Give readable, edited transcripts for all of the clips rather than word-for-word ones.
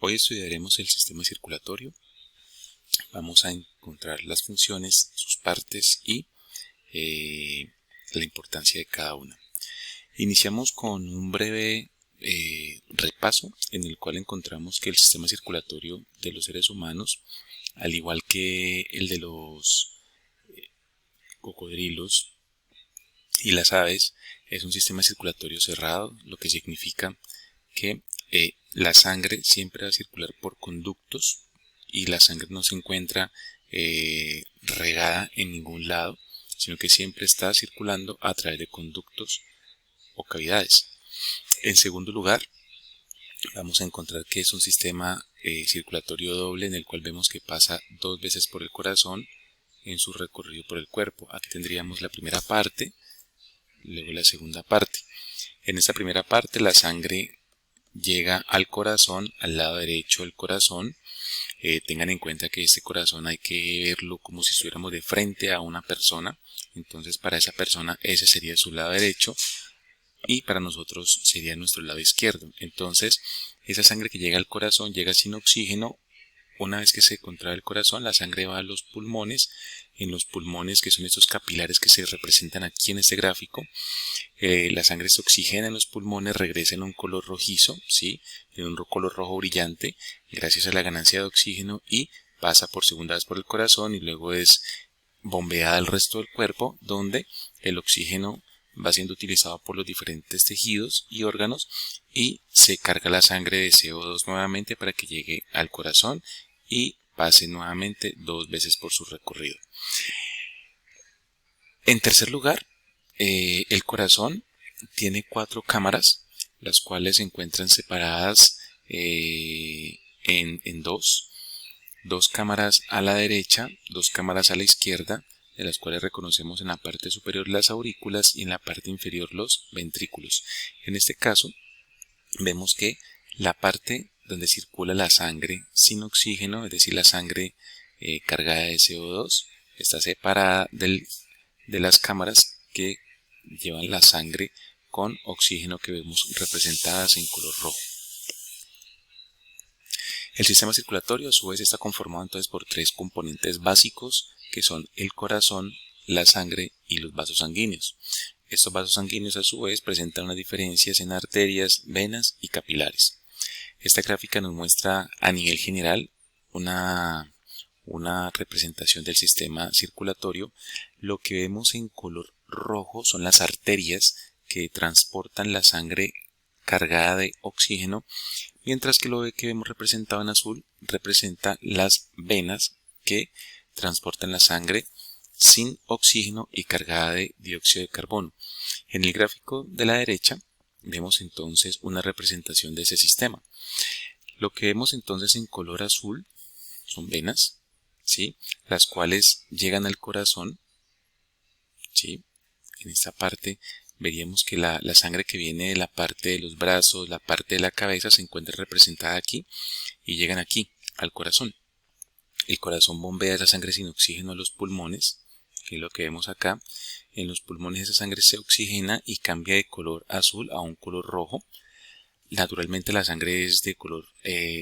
Hoy estudiaremos el sistema circulatorio. Vamos a encontrar las funciones, sus partes y la importancia de cada una. Iniciamos con un breve repaso en el cual encontramos que el sistema circulatorio de los seres humanos, al igual que el de los cocodrilos y las aves, es un sistema circulatorio cerrado, lo que significa que la sangre siempre va a circular por conductos y la sangre no se encuentra regada en ningún lado, sino que siempre está circulando a través de conductos o cavidades. En segundo lugar, vamos a encontrar que es un sistema circulatorio doble en el cual vemos que pasa dos veces por el corazón en su recorrido por el cuerpo. Aquí tendríamos la primera parte, luego la segunda parte. En esta primera parte la sangre llega al corazón, al lado derecho del corazón. Tengan en cuenta que este corazón hay que verlo como si estuviéramos de frente a una persona. Entonces para esa persona ese sería su lado derecho y para nosotros sería nuestro lado izquierdo. Entonces esa sangre que llega al corazón llega sin oxígeno. Una vez que se contrae el corazón, la sangre va a los pulmones. En los pulmones, que son estos capilares que se representan aquí en este gráfico, la sangre se oxigena en los pulmones, regresa en un color rojizo, ¿sí? En un color rojo brillante, gracias a la ganancia de oxígeno, y pasa por segunda vez por el corazón y luego es bombeada al resto del cuerpo, donde el oxígeno va siendo utilizado por los diferentes tejidos y órganos y se carga la sangre de CO2 nuevamente para que llegue al corazón y pase nuevamente dos veces por su recorrido. En tercer lugar, el corazón tiene 4 cámaras, las cuales se encuentran separadas en dos cámaras a la derecha, 2 cámaras a la izquierda, de las cuales reconocemos en la parte superior las aurículas y en la parte inferior los ventrículos. En este caso, vemos que la parte donde circula la sangre sin oxígeno, es decir, la sangre cargada de CO2, está separada de las cámaras que llevan la sangre con oxígeno que vemos representadas en color rojo. El sistema circulatorio a su vez está conformado entonces por 3 componentes básicos que son el corazón, la sangre y los vasos sanguíneos. Estos vasos sanguíneos a su vez presentan unas diferencias en arterias, venas y capilares. Esta gráfica nos muestra a nivel general una representación del sistema circulatorio. Lo que vemos en color rojo son las arterias que transportan la sangre cargada de oxígeno, mientras que lo que vemos representado en azul representa las venas que transportan la sangre sin oxígeno y cargada de dióxido de carbono. En el gráfico de la derecha vemos entonces una representación de ese sistema. Lo que vemos entonces en color azul son venas, ¿sí? Las cuales llegan al corazón, ¿sí? En esta parte veríamos que la sangre que viene de la parte de los brazos, la parte de la cabeza se encuentra representada aquí y llegan aquí al corazón. El corazón bombea esa sangre sin oxígeno a los pulmones, que es lo que vemos acá. En los pulmones esa sangre se oxigena y cambia de color azul a un color rojo. Naturalmente la sangre es de color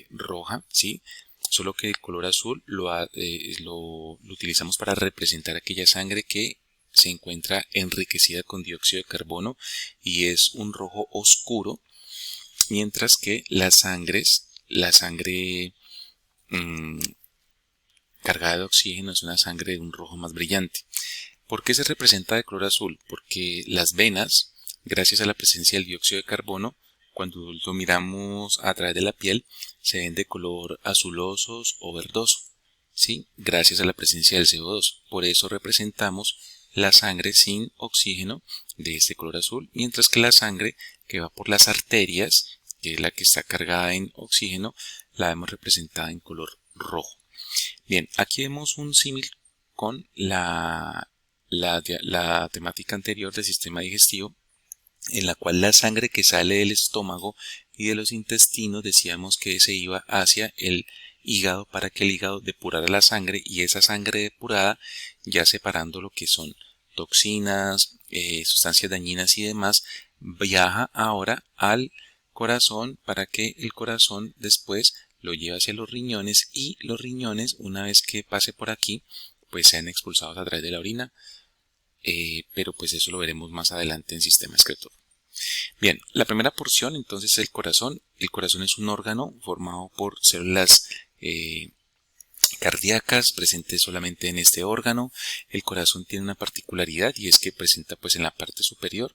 roja, ¿sí? Solo que el color azul lo utilizamos para representar aquella sangre que se encuentra enriquecida con dióxido de carbono y es un rojo oscuro, mientras que la sangre cargada de oxígeno es una sangre de un rojo más brillante. ¿Por qué se representa de color azul? Porque las venas, gracias a la presencia del dióxido de carbono, cuando lo miramos a través de la piel, se ven de color azulosos o verdoso, ¿sí? Gracias a la presencia del CO2. Por eso representamos la sangre sin oxígeno de este color azul, mientras que la sangre que va por las arterias, que es la que está cargada en oxígeno, la vemos representada en color rojo. Bien, aquí vemos un símil con la temática anterior del sistema digestivo, en la cual la sangre que sale del estómago y de los intestinos decíamos que se iba hacia el hígado para que el hígado depurara la sangre y esa sangre depurada, ya separando lo que son toxinas, sustancias dañinas y demás, viaja ahora al corazón para que el corazón después lo lleva hacia los riñones y los riñones, una vez que pase por aquí, pues sean expulsados a través de la orina, pero pues eso lo veremos más adelante en sistema excretor. Bien, la primera porción entonces es el corazón. El corazón es un órgano formado por células cardíacas presentes solamente en este órgano. El corazón tiene una particularidad y es que presenta pues en la parte superior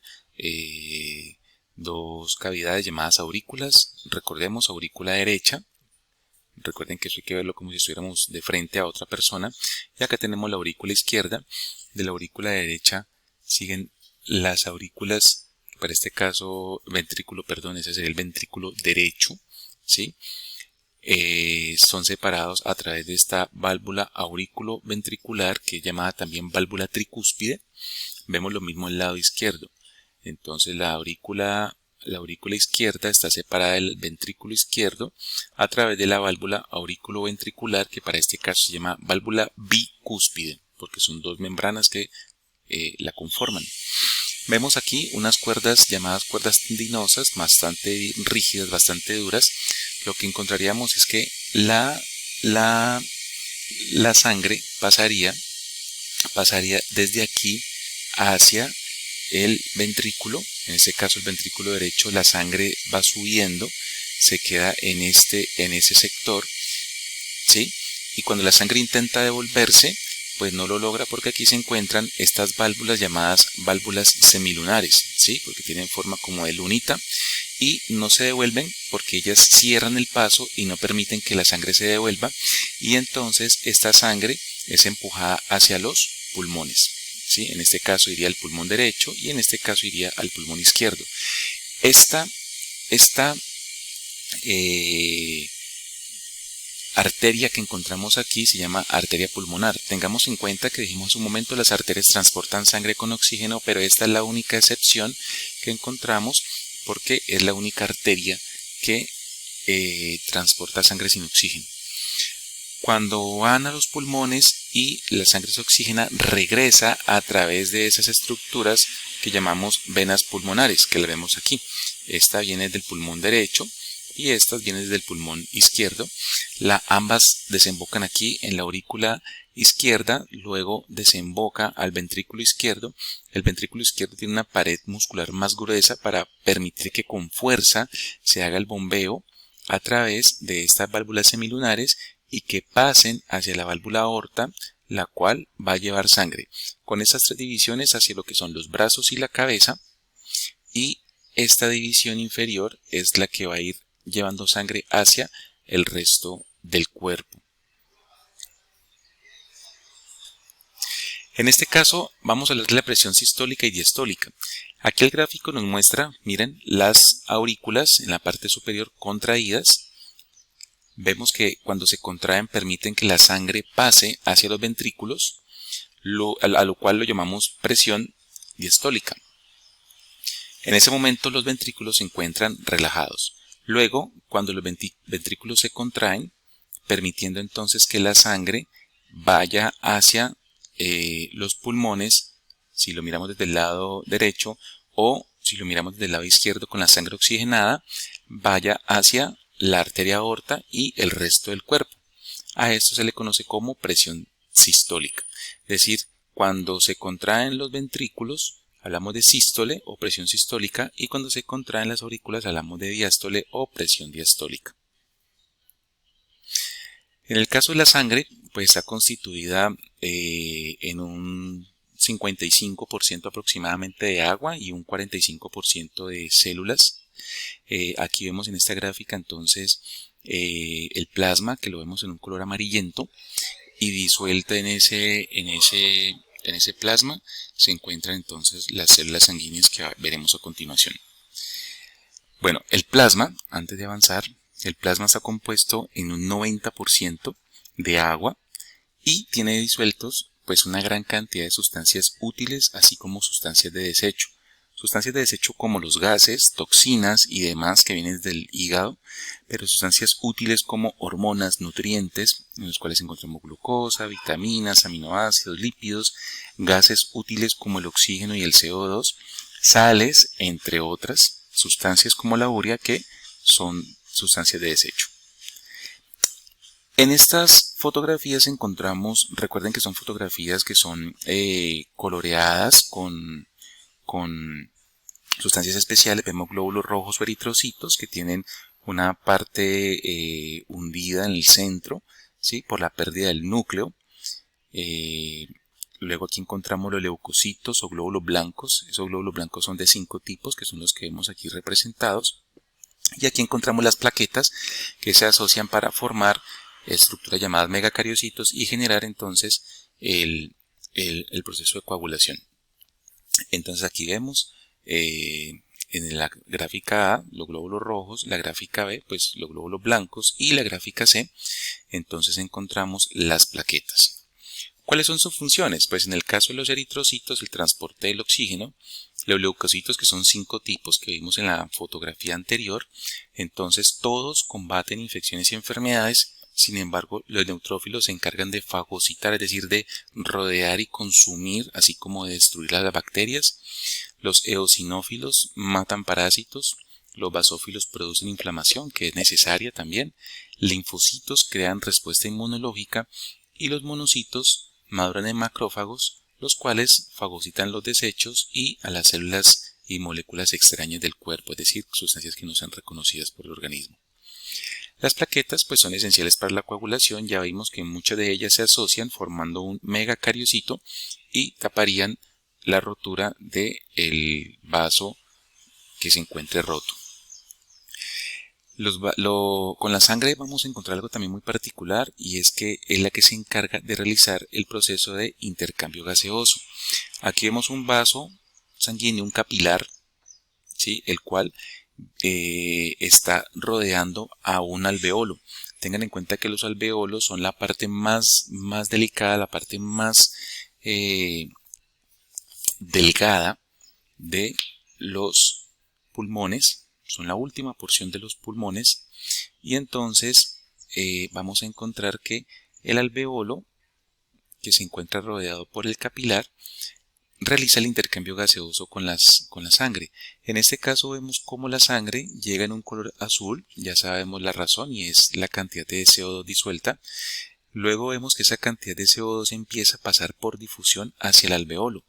dos cavidades llamadas aurículas. Recordemos, aurícula derecha. Recuerden que eso hay que verlo como si estuviéramos de frente a otra persona. Y acá tenemos la aurícula izquierda. De la aurícula derecha siguen las aurículas, para este caso ventrículo, perdón, ese sería el ventrículo derecho, ¿sí? Son separados a través de esta válvula aurículo-ventricular, que es llamada también válvula tricúspide. Vemos lo mismo al lado izquierdo. Entonces la aurícula izquierda está separada del ventrículo izquierdo a través de la válvula aurículo-ventricular, que para este caso se llama válvula bicúspide, porque son dos membranas que la conforman. Vemos aquí unas cuerdas llamadas cuerdas tendinosas, bastante rígidas, bastante duras. Lo que encontraríamos es que la sangre pasaría desde aquí hacia el ventrículo. En este caso el ventrículo derecho, la sangre va subiendo, se queda en ese sector, ¿sí? Y cuando la sangre intenta devolverse, pues no lo logra, porque aquí se encuentran estas válvulas llamadas válvulas semilunares, ¿sí? Porque tienen forma como de lunita y no se devuelven porque ellas cierran el paso y no permiten que la sangre se devuelva, y entonces esta sangre es empujada hacia los pulmones, ¿sí? En este caso iría al pulmón derecho y en este caso iría al pulmón izquierdo. Esta arteria que encontramos aquí se llama arteria pulmonar. Tengamos en cuenta que dijimos hace un momento las arterias transportan sangre con oxígeno, pero esta es la única excepción que encontramos porque es la única arteria que transporta sangre sin oxígeno. Cuando van a los pulmones y la sangre se oxigena, regresa a través de esas estructuras que llamamos venas pulmonares, que la vemos aquí. Esta viene del pulmón derecho y estas vienen del pulmón izquierdo. Ambas desembocan aquí en la aurícula izquierda, luego desemboca al ventrículo izquierdo. El ventrículo izquierdo tiene una pared muscular más gruesa para permitir que con fuerza se haga el bombeo a través de estas válvulas semilunares y que pasen hacia la válvula aorta, la cual va a llevar sangre con estas tres divisiones hacia lo que son los brazos y la cabeza, y esta división inferior es la que va a ir llevando sangre hacia el resto del cuerpo. En este caso vamos a hablar de la presión sistólica y diastólica. Aquí el gráfico nos muestra, miren, las aurículas en la parte superior contraídas. Vemos que cuando se contraen permiten que la sangre pase hacia los ventrículos, a lo cual lo llamamos presión diastólica. En ese momento los ventrículos se encuentran relajados. Luego, cuando los ventrículos se contraen, permitiendo entonces que la sangre vaya hacia los pulmones, si lo miramos desde el lado derecho, o si lo miramos desde el lado izquierdo con la sangre oxigenada, vaya hacia la arteria aorta y el resto del cuerpo. A esto se le conoce como presión sistólica. Es decir, cuando se contraen los ventrículos, hablamos de sístole o presión sistólica, y cuando se contraen las aurículas hablamos de diástole o presión diastólica. En el caso de la sangre, pues está constituida en un 55% aproximadamente de agua y un 45% de células. Aquí vemos en esta gráfica entonces el plasma, que lo vemos en un color amarillento, y disuelta en ese plasma se encuentran entonces las células sanguíneas que veremos a continuación. Bueno, el plasma, antes de avanzar, el plasma está compuesto en un 90% de agua y tiene disueltos pues una gran cantidad de sustancias útiles, así como sustancias de desecho. Sustancias de desecho como los gases, toxinas y demás que vienen del hígado, pero sustancias útiles como hormonas, nutrientes, en los cuales encontramos glucosa, vitaminas, aminoácidos, lípidos, gases útiles como el oxígeno y el CO2, sales, entre otras sustancias como la urea, que son sustancias de desecho. En estas fotografías encontramos, recuerden que son fotografías que son coloreadas con sustancias especiales. Vemos glóbulos rojos o eritrocitos que tienen una parte hundida en el centro, ¿sí? Por la pérdida del núcleo. Luego aquí encontramos los leucocitos o glóbulos blancos. Esos glóbulos blancos son de 5 tipos, que son los que vemos aquí representados. Y aquí encontramos las plaquetas que se asocian para formar estructuras llamadas megacariocitos y generar entonces el proceso de coagulación. Entonces aquí vemos en la gráfica A los glóbulos rojos, la gráfica B pues los glóbulos blancos y la gráfica C entonces encontramos las plaquetas. ¿Cuáles son sus funciones? Pues en el caso de los eritrocitos, el transporte del oxígeno, los leucocitos, que son 5 tipos que vimos en la fotografía anterior, entonces todos combaten infecciones y enfermedades. Sin embargo, los neutrófilos se encargan de fagocitar, es decir, de rodear y consumir, así como de destruir las bacterias. Los eosinófilos matan parásitos. Los basófilos producen inflamación, que es necesaria también. Linfocitos crean respuesta inmunológica. Y los monocitos maduran en macrófagos, los cuales fagocitan los desechos y a las células y moléculas extrañas del cuerpo, es decir, sustancias que no sean reconocidas por el organismo. Las plaquetas pues son esenciales para la coagulación. Ya vimos que muchas de ellas se asocian formando un megacariocito y taparían la rotura del vaso que se encuentre roto. Con la sangre vamos a encontrar algo también muy particular, y es que es la que se encarga de realizar el proceso de intercambio gaseoso. Aquí vemos un vaso sanguíneo, un capilar, ¿sí? El cual está rodeando a un alveolo. Tengan en cuenta que los alveolos son la parte más delicada, la parte más delgada de los pulmones. Son la última porción de los pulmones, y entonces vamos a encontrar que el alveolo, que se encuentra rodeado por el capilar, realiza el intercambio gaseoso con la sangre. En este caso vemos cómo la sangre llega en un color azul, ya sabemos la razón, y es la cantidad de CO2 disuelta. Luego vemos que esa cantidad de CO2 empieza a pasar por difusión hacia el alveolo,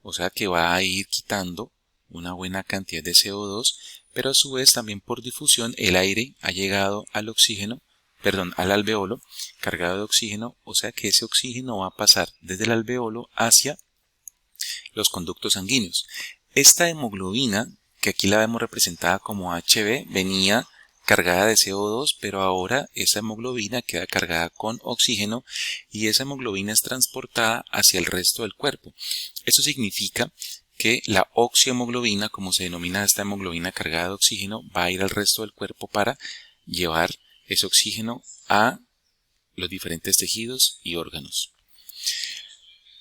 o sea que va a ir quitando una buena cantidad de CO2, pero a su vez también por difusión el aire ha llegado al alveolo cargado de oxígeno, o sea que ese oxígeno va a pasar desde el alveolo hacia los conductos sanguíneos. Esta hemoglobina, que aquí la vemos representada como Hb, venía cargada de CO2, pero ahora esa hemoglobina queda cargada con oxígeno y esa hemoglobina es transportada hacia el resto del cuerpo. Eso significa que la oxiohemoglobina, como se denomina esta hemoglobina cargada de oxígeno, va a ir al resto del cuerpo para llevar ese oxígeno a los diferentes tejidos y órganos.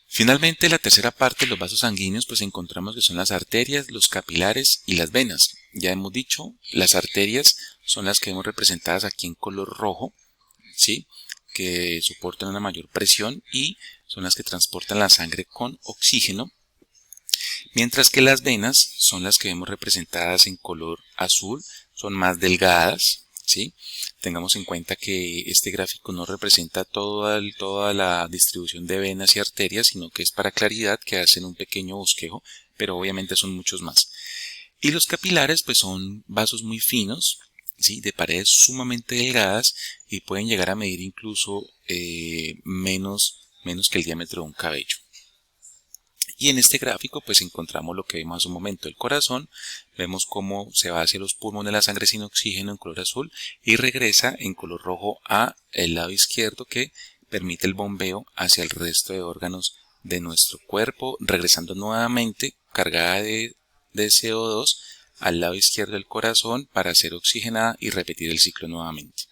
Finalmente, la tercera parte, los vasos sanguíneos, pues encontramos que son las arterias, los capilares y las venas. Ya hemos dicho, las arterias son las que vemos representadas aquí en color rojo, ¿sí? Que soportan una mayor presión y son las que transportan la sangre con oxígeno. Mientras que las venas son las que vemos representadas en color azul, son más delgadas, ¿sí? Tengamos en cuenta que este gráfico no representa toda la distribución de venas y arterias, sino que es para claridad que hacen un pequeño bosquejo, pero obviamente son muchos más. Y los capilares pues son vasos muy finos, ¿sí? De paredes sumamente delgadas y pueden llegar a medir incluso menos que el diámetro de un cabello. Y en este gráfico pues encontramos lo que vimos hace un momento, el corazón. Vemos cómo se va hacia los pulmones la sangre sin oxígeno en color azul y regresa en color rojo a el lado izquierdo, que permite el bombeo hacia el resto de órganos de nuestro cuerpo, regresando nuevamente cargada de CO2 al lado izquierdo del corazón para ser oxigenada y repetir el ciclo nuevamente.